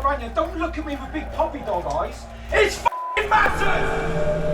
Grania, don't look at me with big puppy dog eyes. It's f***ing massive!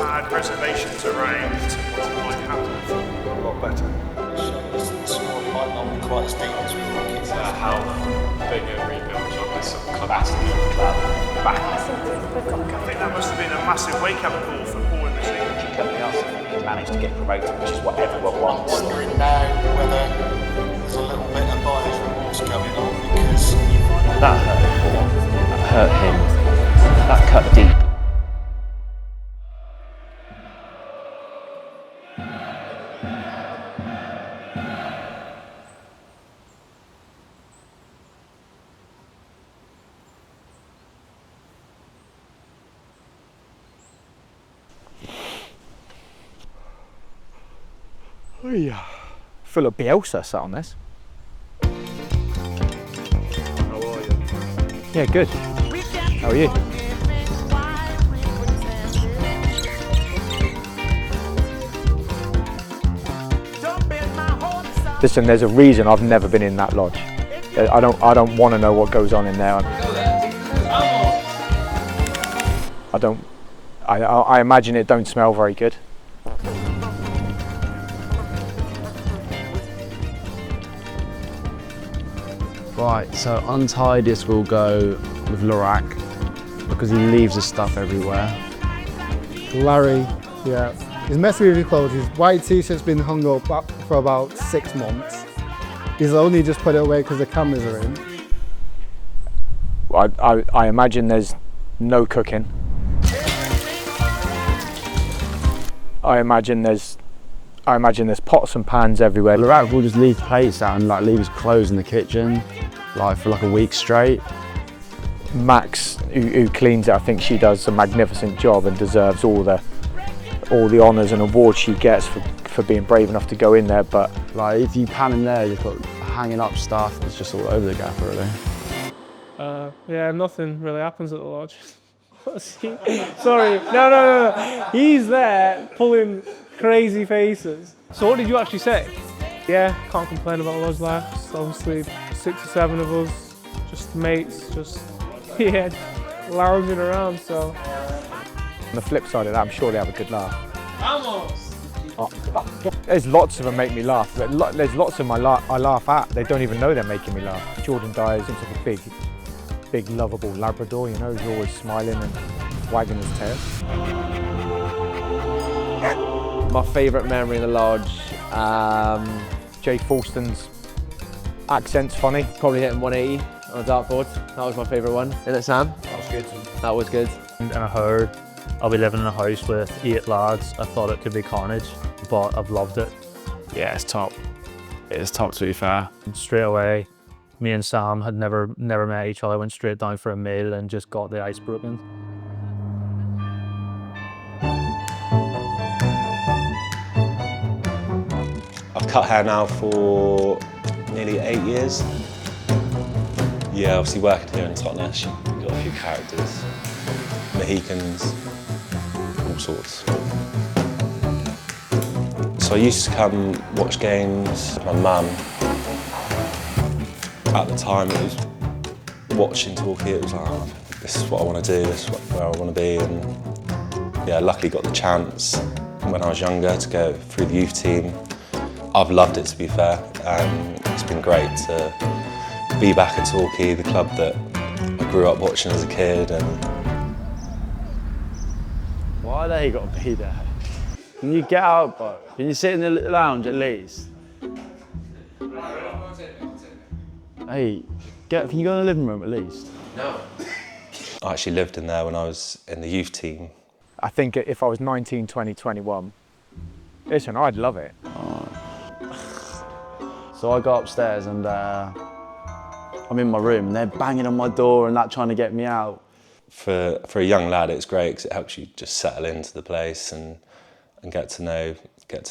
Had reservations around what might happen a lot better. The squad might not be quite as deep as we think it's. How big a rebuild job is some capacity for the club back. I think that must have been a massive wake-up call for Paul in the team. Company else has managed to get promoted, which is what everyone I'm wants. wondering now whether there's a little bit of buyer's remorse going on because you find That hurt Paul. That hurt him. That cut deep. Oh yeah. Full of Bielsa sat on this. How are you? Yeah, good. How are you? Listen, there's a reason I've never been in that lodge. I don't want to know what goes on in there. I imagine it don't smell very good. Right, so untidiest will go with Lorak because he leaves his stuff everywhere. Larry, yeah, he's messing with his clothes. His white t-shirt's been hung up for about 6 months. He's only just put it away because the cameras are in. I imagine there's no cooking. I imagine there's pots and pans everywhere. Lorak will just leave plates out and like leave his clothes in the kitchen, like for like a week straight. Max, who cleans it, I think she does a magnificent job and deserves all the honours and awards she gets for being brave enough to go in there. But like if you pan in there, you've got hanging up stuff. It's just all over the gaff, really. Yeah, nothing really happens at the lodge. Sorry, no. He's there pulling crazy faces. So what did you actually say? Yeah, can't complain about the lodge life. It's obviously 6 or 7 of us, just mates, lounging around, so. on the flip side of that, I'm sure they have a good laugh. There's lots of them make me laugh, but there's lots of them I laugh at. They don't even know they're making me laugh. Jordan Dyer seems like a big, lovable Labrador, you know, he's always smiling and wagging his tail. My favourite memory in the lodge, Jay Falston's accent's funny. probably hitting 180 on a dartboard. That was my favourite one. Isn't it, Sam? That was good. That was good. And I heard I'll be living in a house with 8 lads. I thought it could be carnage, but I've loved it. Yeah, it's top. It's top, to be fair. And straight away, me and Sam had never met each other. Went straight down for a meal and just got the ice broken. I've cut hair now for nearly 8 years. Yeah, obviously working here in Totnes, you've got a few characters, Mohicans, all sorts. So I used to come watch games with my mum. At the time it was watching Torquay, it was like, oh, this is what I want to do, this is where I want to be. And yeah, luckily got the chance when I was younger to go through the youth team. I've loved it, to be fair, and it's been great to be back at Torquay, the club that I grew up watching as a kid. And Why they got to be there? Can you get out, bro? Can you sit in the lounge at least? Hey, can you go in the living room at least? No. I actually lived in there when I was in the youth team. I think if I was 19, 20, 21, listen, I'd love it. So I go upstairs and I'm in my room and they're banging on my door and that, trying to get me out. for a young lad, it's great because it helps you just settle into the place and get to know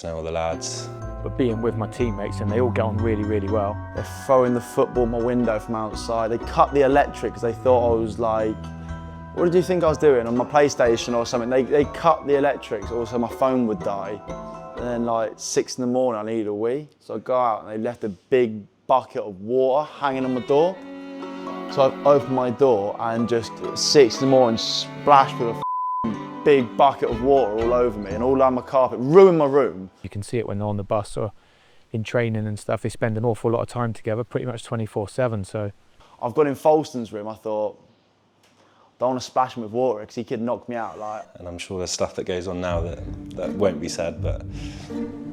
all the lads. But being with my teammates, and they all get on really, really well. They're throwing the football my window from outside. They cut the electric because they thought I was like, what did you think I was doing on my PlayStation or something? They cut the electrics, also my phone would die. And then like 6 in the morning, I needed a wee. So I go out and they left a big bucket of water hanging on my door. So I opened my door and just at 6 in the morning, splashed with a big bucket of water all over me and all down my carpet, ruined my room. You can see it when they're on the bus or in training and stuff. They spend an awful lot of time together, pretty much 24/7. So I've got in Folston's room, I thought, don't want to splash him with water because he could knock me out. And I'm sure there's stuff that goes on now that won't be said, but...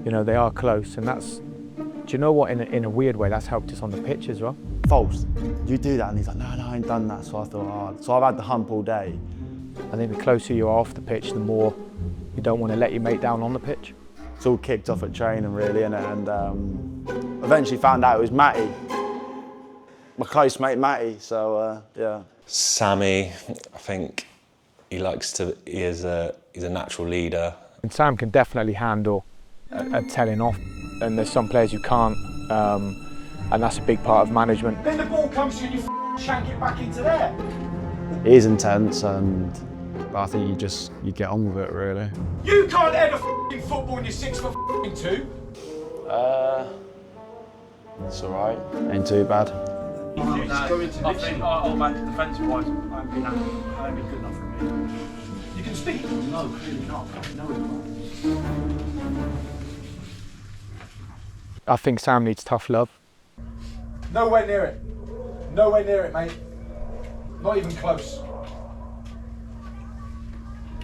You know, they are close, and that's, do you know what, in a weird way, that's helped us on the pitch as well. Fols, you do that? And he's like, no, I ain't done that. So I thought, oh. So I've had the hump all day. I think the closer you are off the pitch, the more you don't want to let your mate down on the pitch. It's all kicked off at training, really, and eventually found out it was Matty, my close mate Matty, so yeah. Sammy, I think he's a natural leader. And Sam can definitely handle a telling off, and there's some players who can't, and that's a big part of management. Then the ball comes to you and you shank it back into there. It is intense, but I think you get on with it, really. You can't head a football and you're 6'2". It's all right. Ain't too bad. I think I'll make it defensive-wise. I haven't been good enough for me. You can speak? No, clearly not. No, it's not. I think Sam needs tough love. Nowhere near it. Nowhere near it, mate. Not even close.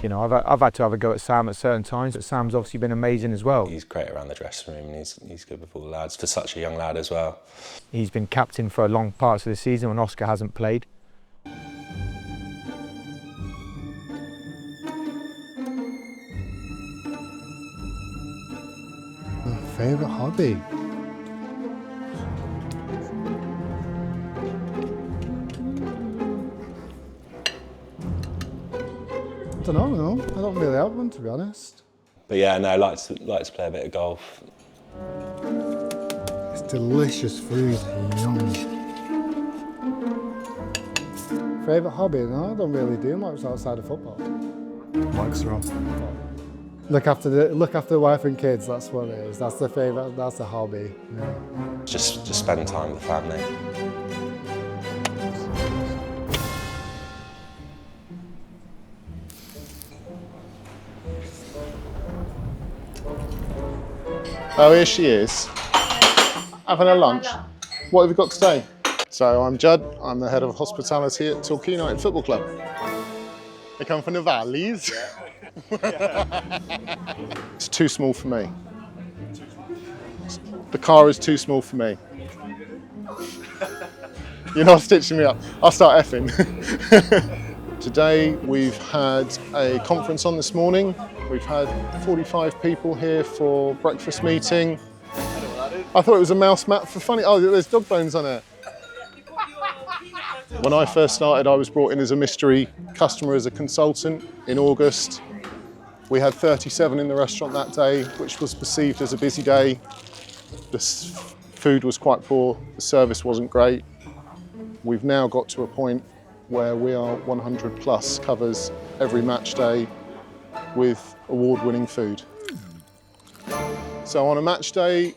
You know, I've had to have a go at Sam at certain times, but Sam's obviously been amazing as well. He's great around the dressing room, and he's good with all the lads, for such a young lad as well. He's been captain for long parts of the season when Oscar hasn't played. Favourite hobby? I don't know. I don't really have one, to be honest. But yeah, no, I like to play a bit of golf. It's delicious food. Yum. Favourite hobby? No, I don't really do much outside of football. Mike's are on. Look after the wife and kids. That's what it is. That's the favourite. That's the hobby. Yeah. Just spend time with the family. Oh, here she is, having a lunch. What have you got today? So I'm Judd, I'm the head of hospitality at Torquay United Football Club. They come from the valleys. It's too small for me. The car is too small for me. You're not stitching me up. I'll start effing. Today we've had a conference on this morning. We've had 45 people here for breakfast meeting. I thought it was a mouse mat for funny. Oh, there's dog bones on it. When I first started, I was brought in as a mystery customer as a consultant in August. We had 37 in the restaurant that day, which was perceived as a busy day. The food was quite poor, the service wasn't great. We've now got to a point where we are 100 plus covers every match day with award-winning food. So on a match day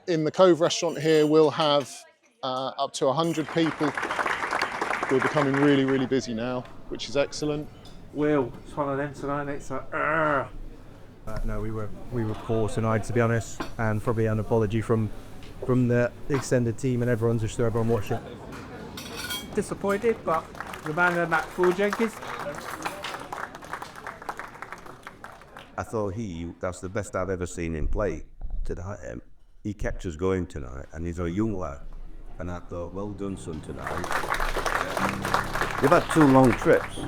in the Cove restaurant here, we'll have up to 100 people. We're becoming really, really busy now, which is excellent. Will, it's one of them tonight, it's like, no, we were poor tonight, to be honest, and probably an apology from the extended team and everyone, just so everyone watching. Disappointed, but the man of that full Jenkins. I thought that's the best I've ever seen him play tonight. He kept us going tonight, and he's a young lad. And I thought, well done, son, tonight. You've had 2 long trips.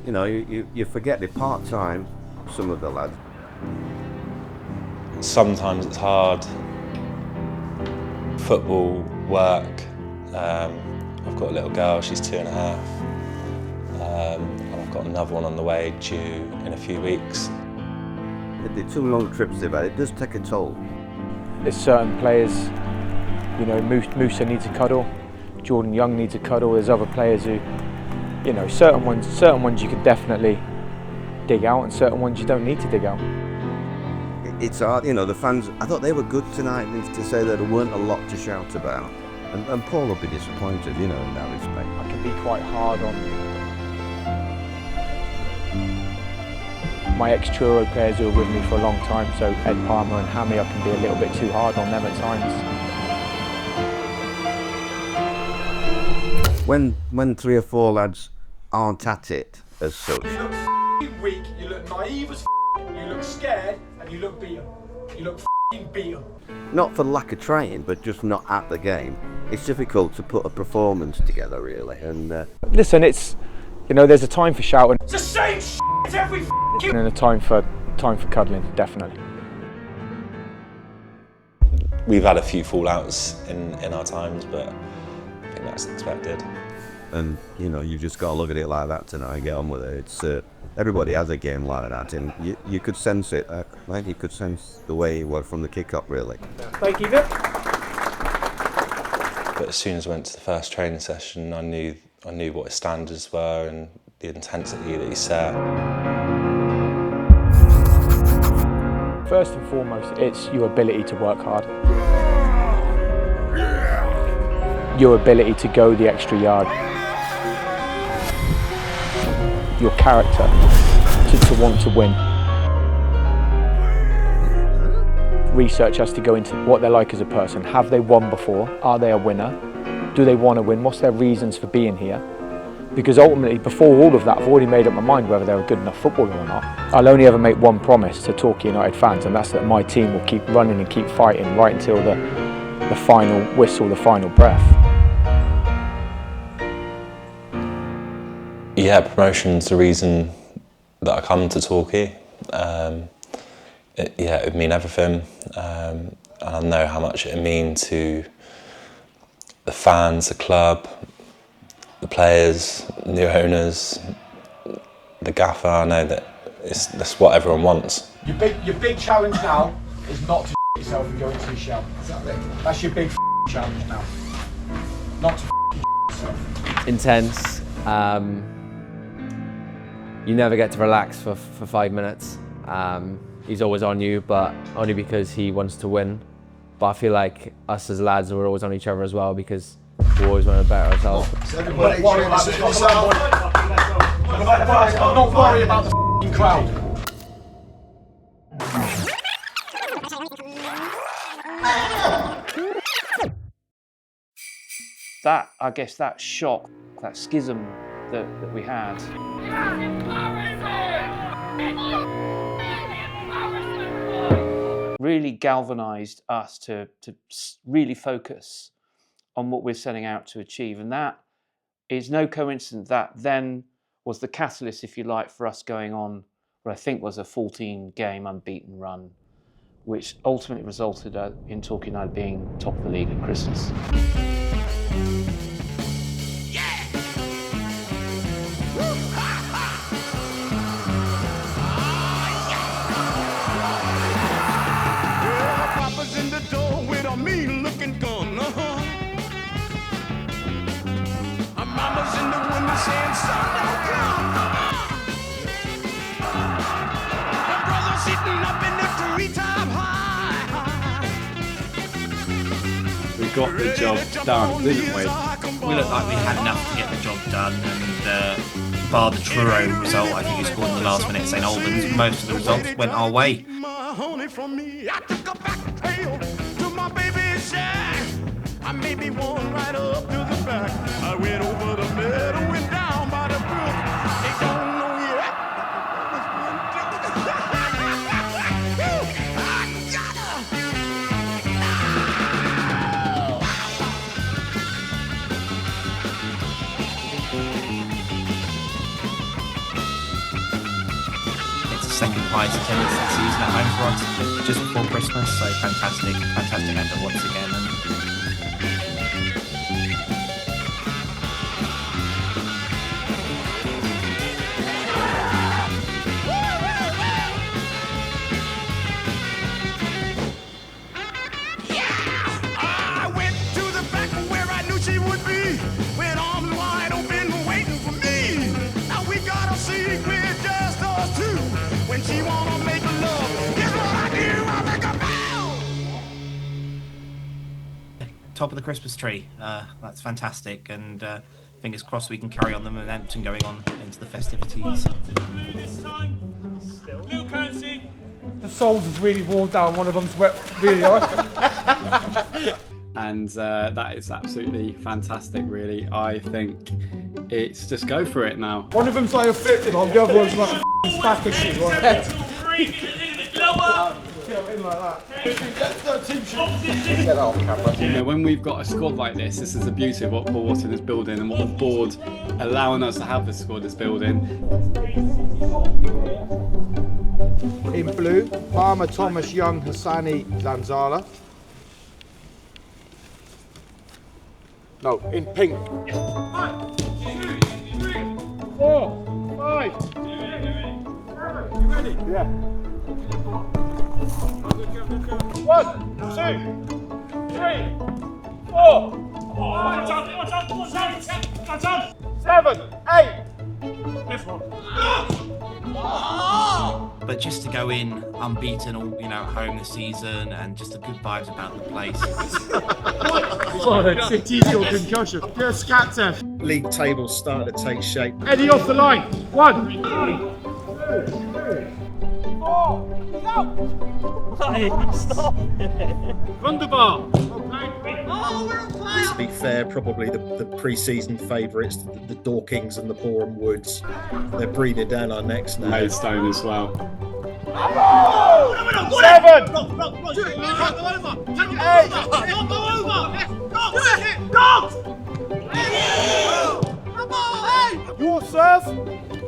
You know, you forget the part-time, some of the lads. Sometimes it's hard. Football, work. I've got a little girl, she's 2.5. and I've got another one on the way due in a few weeks. The 2 long trips they've had, it does take a toll. There's certain players, you know, Musa needs a cuddle, Jordan Young needs a cuddle. There's other players who, you know, certain ones you can definitely dig out, and certain ones you don't need to dig out. It's hard, you know, the fans, I thought they were good tonight, and to say that there weren't a lot to shout about. And Paul will be disappointed, you know, in that respect. I can be quite hard on my ex-Truro players who are with me for a long time, so Ed Palmer and Hammy, I can be a little bit too hard on them at times. When 3 or 4 lads aren't at it as such. You look f***ing weak, you look naive as f***, you look scared, and you look beaten. You look f***ing beaten. Not for lack of trying, but just not at the game. It's difficult to put a performance together, really. And listen, it's, you know, there's a time for shouting. It's the same shit every f***ing... And a time for cuddling, definitely. We've had a few fallouts in our times, but I think that's expected. And you know, you just got to look at it like that tonight and get on with it. It's everybody has a game like that, and you could sense it. Like you could sense the way he was from the kick-up, really. Thank you, Vic. But as soon as I went to the first training session, I knew what his standards were and the intensity that he set. First and foremost, it's your ability to work hard. Your ability to go the extra yard. Your character to want to win. Research has to go into what they're like as a person. Have they won before? Are they a winner? Do they want to win? What's their reasons for being here? Because ultimately, before all of that, I've already made up my mind whether they're a good enough footballer or not. I'll only ever make one promise to Torquay United fans, and that's that my team will keep running and keep fighting right until the final whistle, the final breath. Yeah, promotion's the reason that I come to Torquay. It would mean everything, and I know how much it would mean to the fans, the club, the players, new owners, the gaffer. I know that that's what everyone wants. Your big challenge now is not to yourself and go into your shell. That's your big challenge now. Not to yourself. Intense. You never get to relax for 5 minutes. He's always on you, but only because he wants to win. But I feel like us as lads, we're always on each other as well because we always want to better ourselves. I'm not worried about the crowd. That, I guess, that shock, that schism that we had. Really galvanised us to really focus on what we're setting out to achieve. And that is no coincidence that then was the catalyst, if you like, for us going on what I think was a 14-game unbeaten run, which ultimately resulted in Torquay United being top of the league at Christmas. We got the job done, didn't we? We looked like we had enough to get the job done, and bar the Truro result, I think we scored in the last minute at St Albans, most of the results went our way. I maybe one right up to the back. I went over the meadow, went down by the brook. They don't know yet. It's the second highest attendance this season at home for us, just before Christmas, so fantastic effort once again. top of the Christmas tree. That's fantastic, and fingers crossed we can carry on the momentum going on into the festivities. The soles have really worn down. One of them's wet, really hard. And that is absolutely fantastic, really. I think it's just go for it now. One of them's like a fitting on, the other one's like a spack of shit. Get off camera. You know, when we've got a squad like this is the beauty of what Paul Watson is building and what the board allowing us to have this squad is building. In blue, Palmer, Thomas, Young, Hassani, Zanzala. No, in pink. 1, 2, 3, 4, 5. You ready? Yeah. 1, 2, 3, 4. 7, 8. This one. But just to go in unbeaten, all at home this season, and just the good vibes about the place. It's easy concussion. Get a scat test. League tables starting to take shape. Eddie off the line. 1, 2, 3, 4. Stop. Wunderbar. To be fair, probably the pre-season favourites, the Dorkings and the Boreham Woods. They're breathing down our necks now. Maidstone as well. 7, 8. Your serve.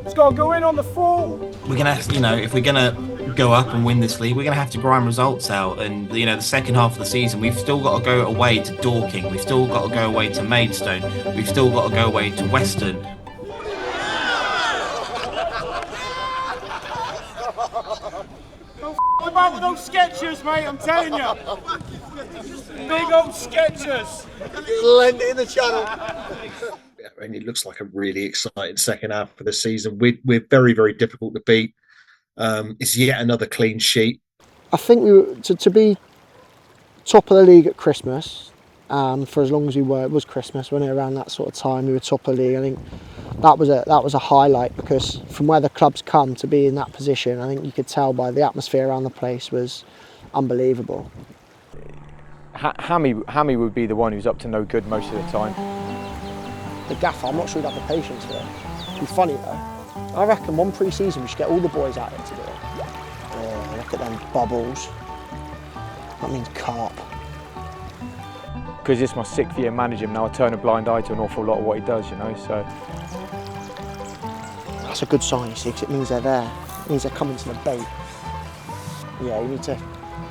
It's got to go in on the full. We're gonna, if we're gonna go up and win this league, we're gonna have to grind results out. And the second half of the season, we've still got to go away to Dorking. We've still got to go away to Maidstone. We've still got to go away to Western. Don't about with those Skechers, mate. I'm telling you. Big old Skechers. Lend it in the channel. I mean, it looks like a really exciting second half of the season. We're very, very difficult to beat. It's yet another clean sheet. I think we were to be top of the league at Christmas, for as long as we were. It was Christmas, wasn't it? Around that sort of time, we were top of the league. I think that was a highlight, because from where the club's come to be in that position, I think you could tell by the atmosphere around the place was unbelievable. Hammy would be the one who's up to no good most of the time. The gaffer, I'm not sure he'd have the patience for it. It'd be funny though. I reckon one pre-season we should get all the boys out there to do it. Oh, look at them bubbles. That means carp. Because it's my 6th year managing him now, I turn a blind eye to an awful lot of what he does, so. That's a good sign, you see, because it means they're there. It means they're coming to the bait. Yeah, you need to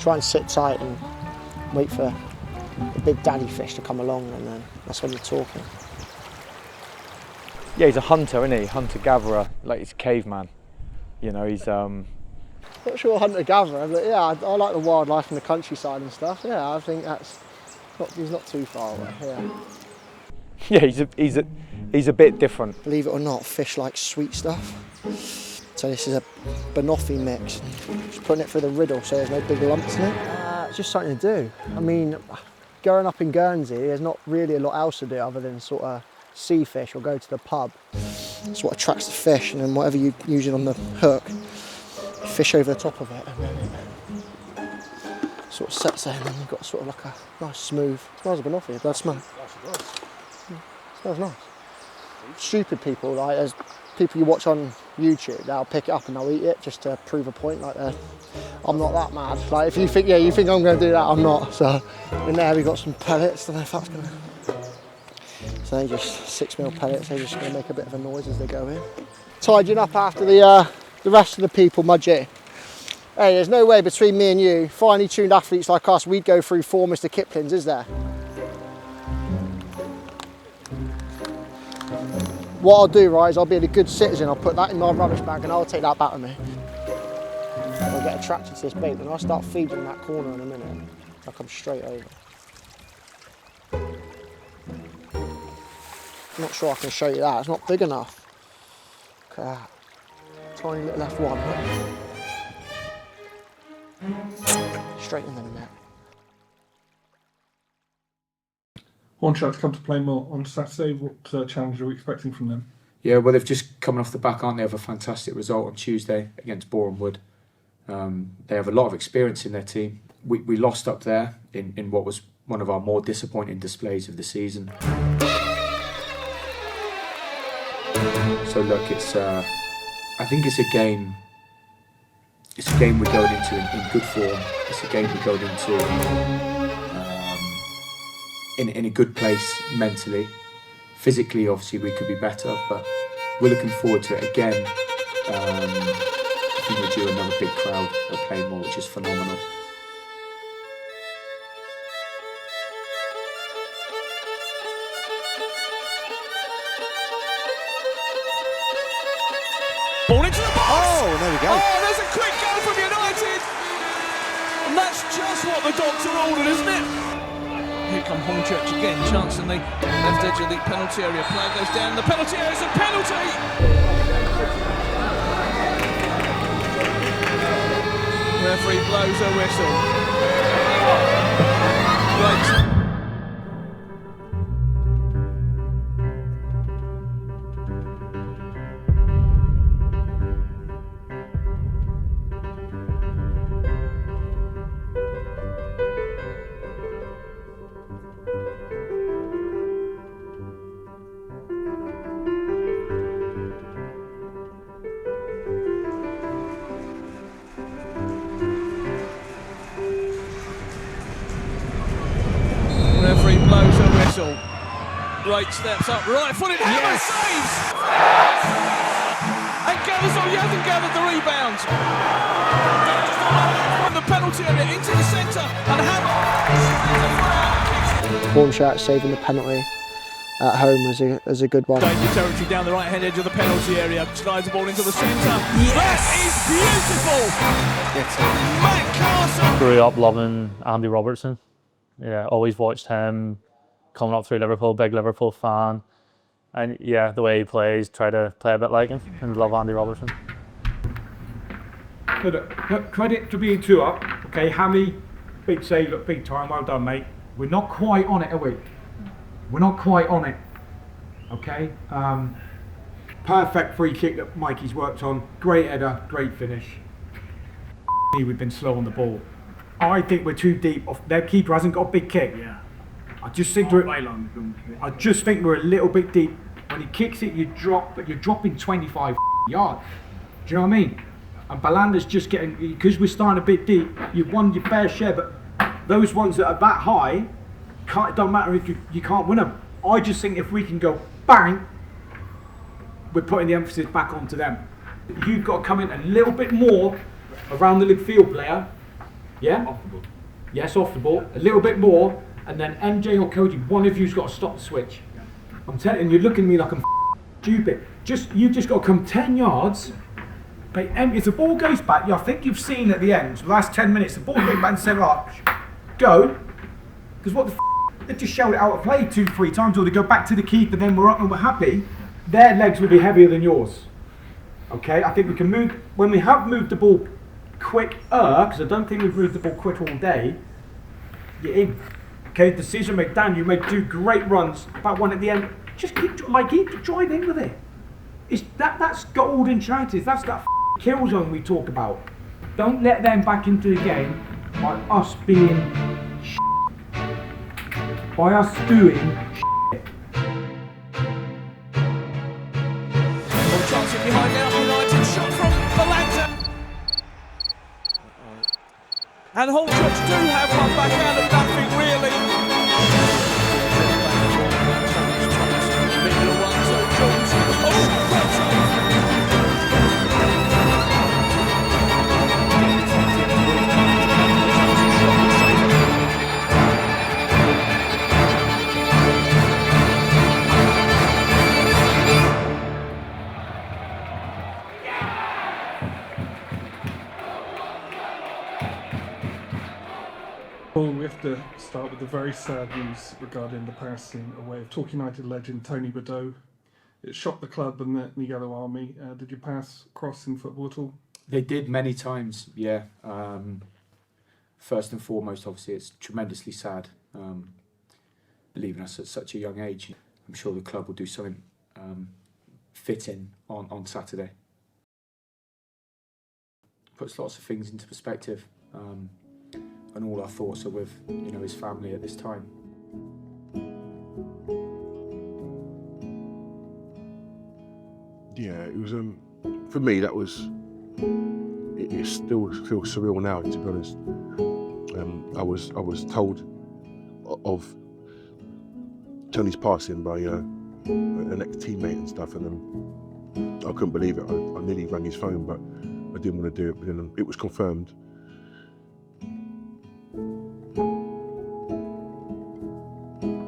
try and sit tight and wait for the big daddy fish to come along, and then that's when you're talking. Yeah, he's a hunter, isn't he? Hunter-gatherer, like he's a caveman. He's... Not sure hunter-gatherer, but yeah, I like the wildlife and the countryside and stuff. Yeah, I think he's not too far away, yeah. Yeah, he's a bit different. Believe it or not, fish like sweet stuff. So this is a banoffee mix. Just putting it through the riddle so there's no big lumps in it. It's just something to do. I mean, growing up in Guernsey, there's not really a lot else to do other than sort of sea fish or go to the pub. That's what attracts the fish, and then whatever you're using on the hook, you fish over the top of it, and then it sort of sets there, and then you've got sort of like a nice smooth, smells of banoffee, blood smell. Smells nice. Stupid people, like there's people you watch on YouTube, they'll pick it up and they'll eat it just to prove a point, like I'm not that mad. Like if you think I'm going to do that, I'm not. So in there we got some pellets, don't know if that's going to... So they just 6mm pellets, they're just going to make a bit of a noise as they go in. Tidying up after the rest of the people, Mudgy. Hey, there's no way between me and you, finely tuned athletes like us, we'd go through 4 Mr. Kiplings, is there? What I'll do, right, is I'll be a good citizen, I'll put that in my rubbish bag and I'll take that back with me. I'll get attracted to this bait, then I'll start feeding that corner in a minute. I'll come straight over. I'm not sure I can show you that, it's not big enough. Look at that. Tiny little F1. Straight in the net. Hornshaws come to play more on Saturday. What challenge are we expecting from them? Yeah, well, they've just coming off the back, aren't they, of a fantastic result on Tuesday against Boreham Wood. They have a lot of experience in their team. We lost up there in what was one of our more disappointing displays of the season. So look, I think it's a game. It's a game we're going into in good form. It's a game we're going into in a good place mentally. Physically, obviously, we could be better, but we're looking forward to it again. I think we're due another big crowd at Plainmoor, which is phenomenal. Ball into the box! Oh, there we go. Oh, there's a quick goal from United! And that's just what the doctor ordered, isn't it? Here come Hornchurch again, chance in the left edge of the penalty area. Flag goes down, the penalty area is a penalty! Referee blows a whistle. Right. Referee blows a whistle. Wright steps up, right footed, hammer saves! And gathers on, he hasn't gathered the rebound. From the penalty area into the centre, and Hammer. Hornshaws saving the penalty at home was a good one. Danger territory down the right hand edge of the penalty area, slides the ball into the centre. That is beautiful! Matt Carson! Grew up loving Andy Robertson. Yeah, always watched him coming up through Liverpool, big Liverpool fan. And yeah, the way he plays, try to play a bit like him and love Andy Robertson. Credit to being 2 up. Okay, Hammy, big save at big time. Well done, mate. We're not quite on it, are we? We're not quite on it. Okay. Perfect free kick that Mikey's worked on. Great header, great finish. We've been slow on the ball. I think we're too deep. Their keeper hasn't got a big kick. Yeah. I just think we're a little bit deep. When he kicks it, you drop, but you're dropping 25 yards. Do you know what I mean? And Balanda's just getting, because we're starting a bit deep, you've won your fair share, but those ones that are that high, it don't matter if you can't win them. I just think if we can go bang, we're putting the emphasis back onto them. You've got to come in a little bit more around the midfield player. Yeah? Off the ball. Yes, off the ball. A little bit more, and then MJ or Cody, one of you's got to stop the switch. I'm telling you, you're looking at me like I'm stupid. You've just got to come 10 yards. But if the ball goes back, I think you've seen at the end, the last 10 minutes, the ball goes back and said, right, go. Because what they just shelled it out of play 2-3 times, or they go back to the keeper, then we're up and we're happy. Their legs will be heavier than yours. Okay, I think we can move, when we have moved the ball quicker, because I don't think we've moved the ball quick all day, you're in. Okay, decision made. Dan, you made 2 great runs, about one at the end. Just keep driving with it. That's golden chances. That's that kill zone we talk about. Don't let them back into the game by us being by us doing Chance it behind now, United shot from Balanta. And Hornchurch do have one back out of nothing really. Well, we have to start with the very sad news regarding the passing away of Torquay United legend Tony Bordeaux. It shocked the club and the Yellow Army. Did you pass across in football at all? They did many times, yeah. First and foremost, obviously, it's tremendously sad. leaving us at such a young age. I'm sure the club will do something fitting on Saturday. Puts lots of things into perspective, and all our thoughts are with his family at this time. Yeah, it was for me that was. It still feels surreal now, to be honest. I was told of Tony's passing by an ex-teammate and stuff, and I couldn't believe it. I nearly rang his phone, but I didn't want to do it. But then it was confirmed.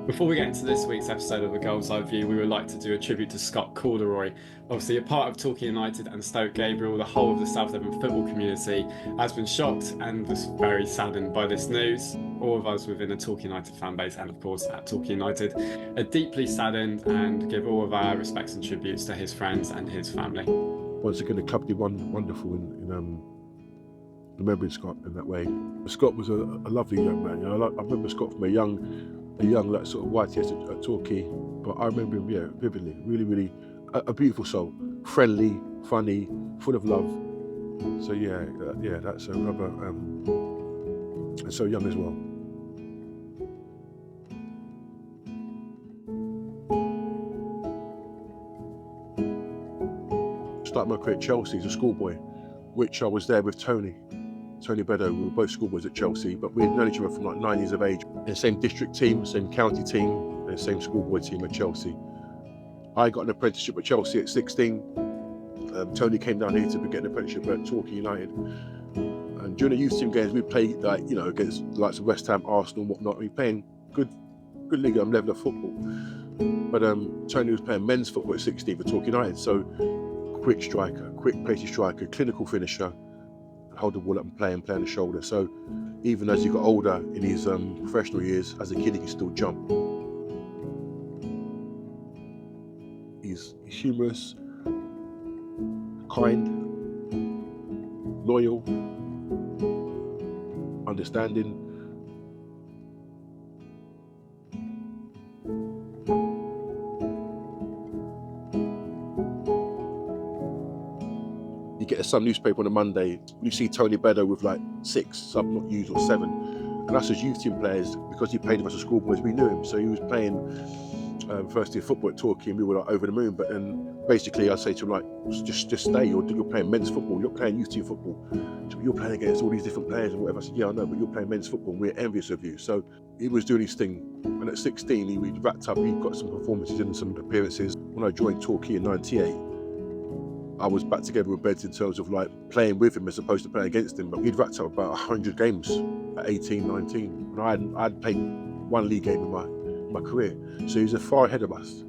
Before we get into this week's episode of The Goals I View, we would like to do a tribute to Scott Calderoy. Obviously, a part of Torquay United and Stoke Gabriel, the whole of the South Devon football community has been shocked and was very saddened by this news. All of us within the Torquay United fan base, and of course at Torquay United, are deeply saddened and give all of our respects and tributes to his friends and his family. Once again, the club did wonderful in remembering Scott in that way. Scott was a lovely young man. I remember Scott from a young like sort of YTS at Torquay, but I remember him vividly. Really a beautiful soul, friendly, funny, full of love. So that's a rubber, and so young as well. Started my career at Chelsea as a schoolboy, which I was there with Tony Beddoe. We were both schoolboys at Chelsea, but we had known each other from like 9 years of age. In the same district team, same county team, and the same schoolboy team at Chelsea. I got an apprenticeship at Chelsea at 16. Tony came down here to get an apprenticeship at Torquay United. And during the youth team games, we played against the likes of West Ham, Arsenal, and whatnot. We were playing good league level of football. But Tony was playing men's football at 16 for Torquay United. So quick striker, quick pacey striker, clinical finisher. Hold the ball up and play on the shoulder. So even as he got older in his professional years, as a kid he could still jump. He's humorous, kind, loyal, understanding. You get a Sun newspaper on a Monday, you see Tony Beddoe with like 6 sub not used or 7. And us as youth team players, because he played with us as schoolboys, we knew him. So he was playing first year football at Torquay and we were like over the moon. But then basically I'd say to him like, just stay, you're playing men's football, you're playing youth team football. You're playing against all these different players and whatever. I said, yeah, I know, but you're playing men's football and we're envious of you. So he was doing his thing. And at 16, he wrapped up, he got some performances and some appearances. When I joined Torquay in 98, I was back together with Beds in terms of like playing with him as opposed to playing against him. But he'd racked up about 100 games at 18, 19. And I'd played 1 league game in my career. So he was far ahead of us,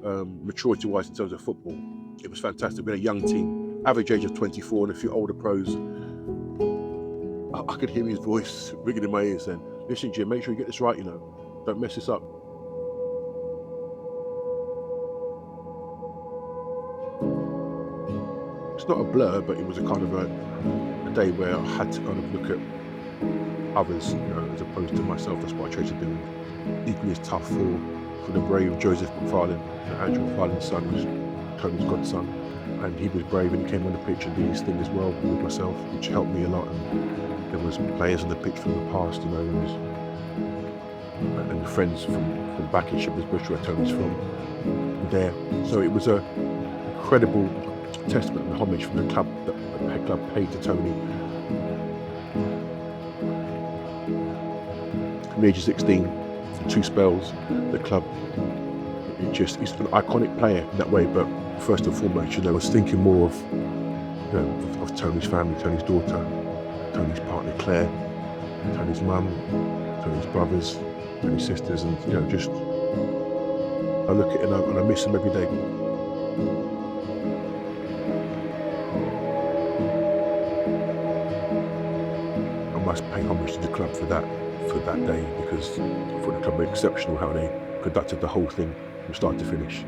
maturity-wise in terms of football. It was fantastic. We had a young team, average age of 24 and a few older pros. I could hear his voice ringing in my ears saying, listen Jim, make sure you get this right, don't mess this up. It's not a blur, but it was a kind of a day where I had to kind of look at others, as opposed to myself. That's what I tried to do. Equally as tough for the brave Joseph McFarlane. Andrew McFarlane's son was Tony's godson, and he was brave and he came on the pitch and did his thing as well with myself, which helped me a lot. And there was players on the pitch from the past, and friends from back in Shepherd's Bush where Tony's from there. So it was a incredible testament and homage from the club that the club paid to Tony. From the age of 16, for 2 spells, the club, he's an iconic player in that way, but first and foremost, I was thinking more of Tony's family, Tony's daughter, Tony's partner Claire, Tony's mum, Tony's brothers, Tony's sisters, and just I look at it and I miss them every day. I must pay homage to the club for that day, because for the club were exceptional how they conducted the whole thing from start to finish.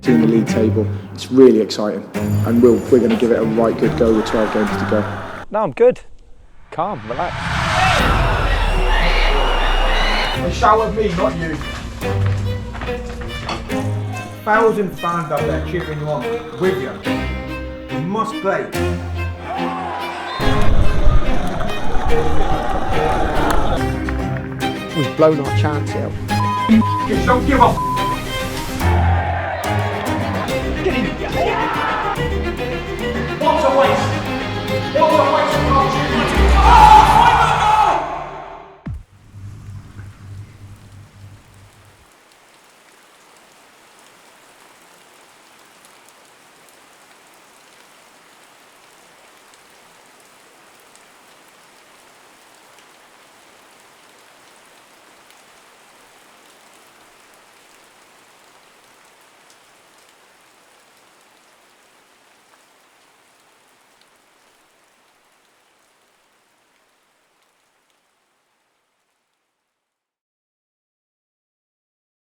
in the league table. It's really exciting, and we're going to give it a right good go with 12 games to go. No, I'm good. Calm, relax. A shower of me, not you. 1,000 fans out there cheering you on with you. You must play. We've blown our chance here. Just don't give up. Get in. What a waste. What a waste.